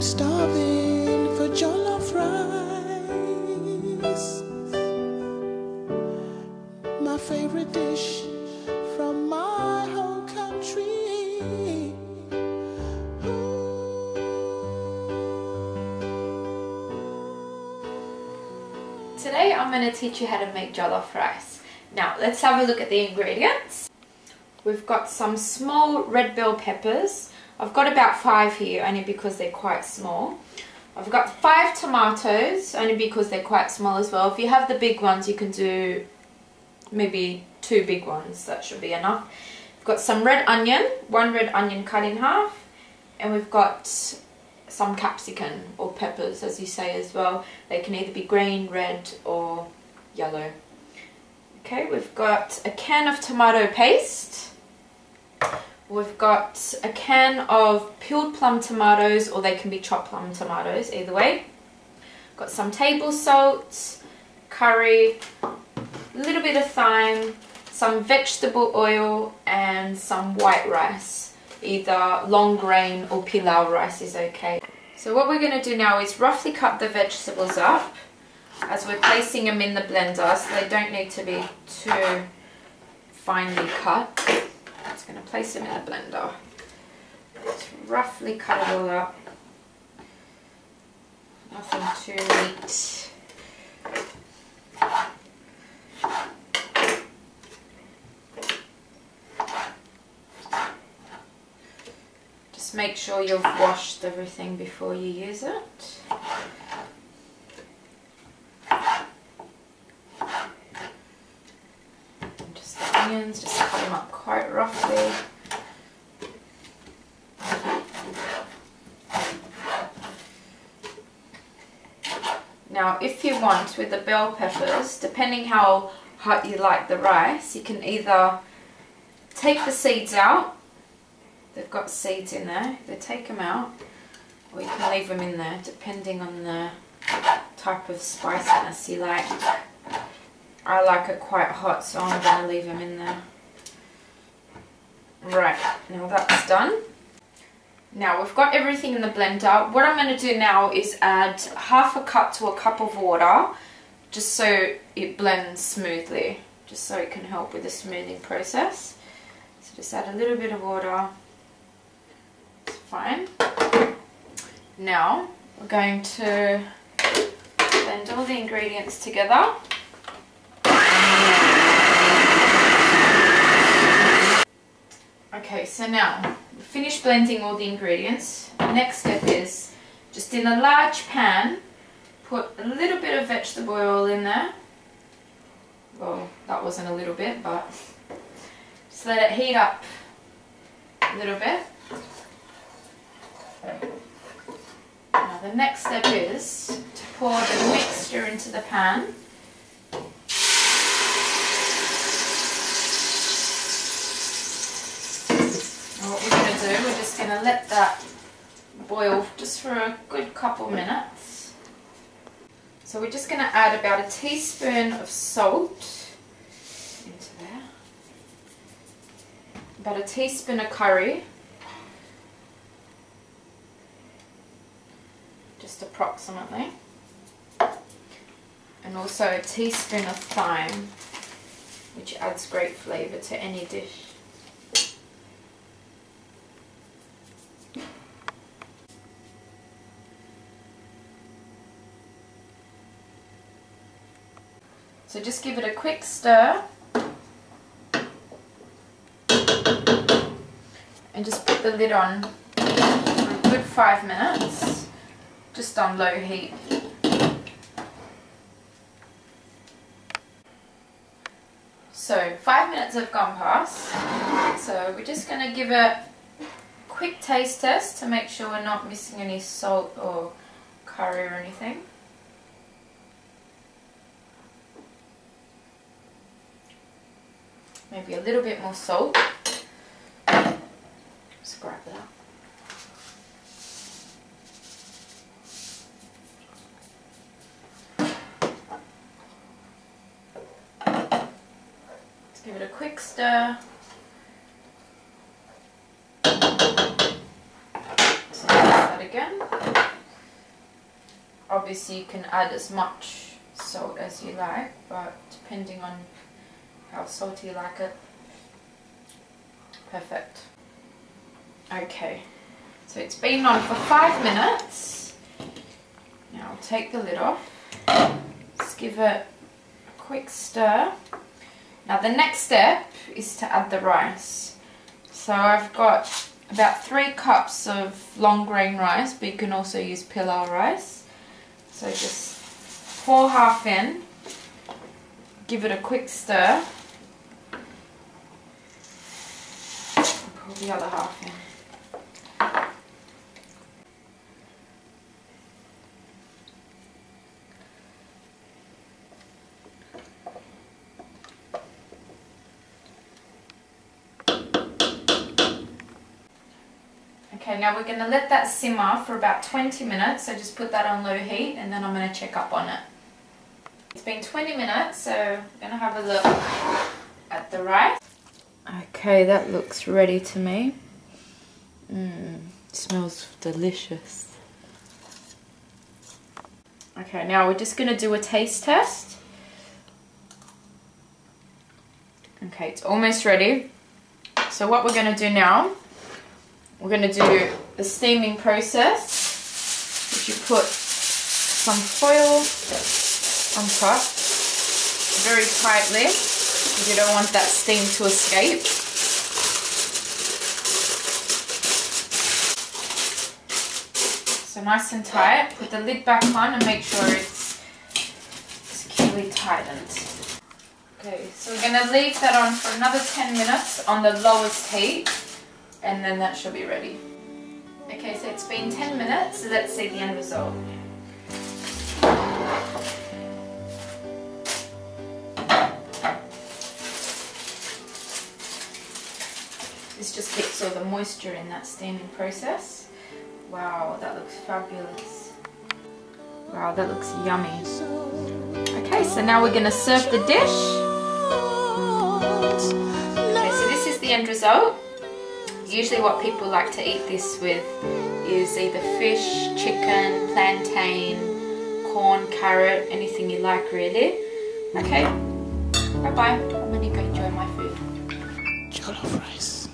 I'm starving for jollof rice, my favorite dish from my home country. Today I'm going to teach you how to make jollof rice. Now let's have a look at the ingredients. We've got some small red bell peppers. I've got about 5 here only because they're quite small. I've got 5 tomatoes only because they're quite small as well. If you have the big ones you can do maybe 2 big ones, that should be enough. We've got some red onion, 1 red onion cut in half, and we've got some capsicum or peppers as you say as well. They can either be green, red or yellow. Okay, we've got a can of tomato paste. We've got a can of peeled plum tomatoes, or they can be chopped plum tomatoes, either way. Got some table salt, curry, a little bit of thyme, some vegetable oil and some white rice. Either long grain or pilau rice is okay. So what we're going to do now is roughly cut the vegetables up as we're placing them in the blender, so they don't need to be too finely cut. I'm just going to place them in the blender. Just roughly cut it all up. Nothing too neat. Just make sure you've washed everything before you use it. Just the onions, just cut them up quite roughly. Now if you want, with the bell peppers, depending how hot you like the rice, you can either take the seeds out. They've got seeds in there, they take them out, or you can leave them in there depending on the type of spiciness you like. I like it quite hot, so I'm going to leave them in there. Right, now that's done. Now we've got everything in the blender. What I'm going to do now is add half a cup to a cup of water, just so it blends smoothly, just so it can help with the smoothing process. So just add a little bit of water. It's fine. Now we're going to blend all the ingredients together. Okay, so now we've finished blending all the ingredients. The next step is just in a large pan, put a little bit of vegetable oil in there. Well, that wasn't a little bit, but just let it heat up a little bit. Now the next step is to pour the mixture into the pan. What we're going to do, we're just going to let that boil just for a good couple minutes. So we're just going to add about a teaspoon of salt into there, about a teaspoon of curry, just approximately, and also a teaspoon of thyme, which adds great flavour to any dish. So just give it a quick stir and just put the lid on for a good 5 minutes, just on low heat. So 5 minutes have gone past, so we're just going to give it a quick taste test to make sure we're not missing any salt or curry or anything. Maybe a little bit more salt. Scrap that. Let's give it a quick stir. So that again. Obviously you can add as much salt as you like, but depending on how salty you like it. Perfect. Okay, so it's been on for 5 minutes. Now I'll take the lid off. Just give it a quick stir. Now the next step is to add the rice. So I've got about 3 cups of long grain rice, but you can also use pilau rice. So just pour half in, give it a quick stir, and pour the other half in. Okay, now we're going to let that simmer for about 20 minutes, so just put that on low heat and then I'm going to check up on it. It's been 20 minutes, so I'm going to have a look at the rice. Okay, that looks ready to me. Smells delicious. Okay, now we're just going to do a taste test. Okay, it's almost ready. So what we're going to do now, we're going to do the steaming process, which you put some foil on top very tightly because you don't want that steam to escape. So nice and tight. Put the lid back on and make sure it's securely tightened. Okay, so we're going to leave that on for another 10 minutes on the lowest heat. And then that should be ready. Okay, so it's been 10 minutes, so let's see the end result. This just keeps all the moisture in that steaming process. Wow, that looks fabulous. Wow, that looks yummy. Okay, so now we're going to serve the dish. Okay, so this is the end result. Usually what people like to eat this with is either fish, chicken, plantain, corn, carrot, anything you like really. Okay, bye bye. I'm gonna go enjoy my food. Jollof rice.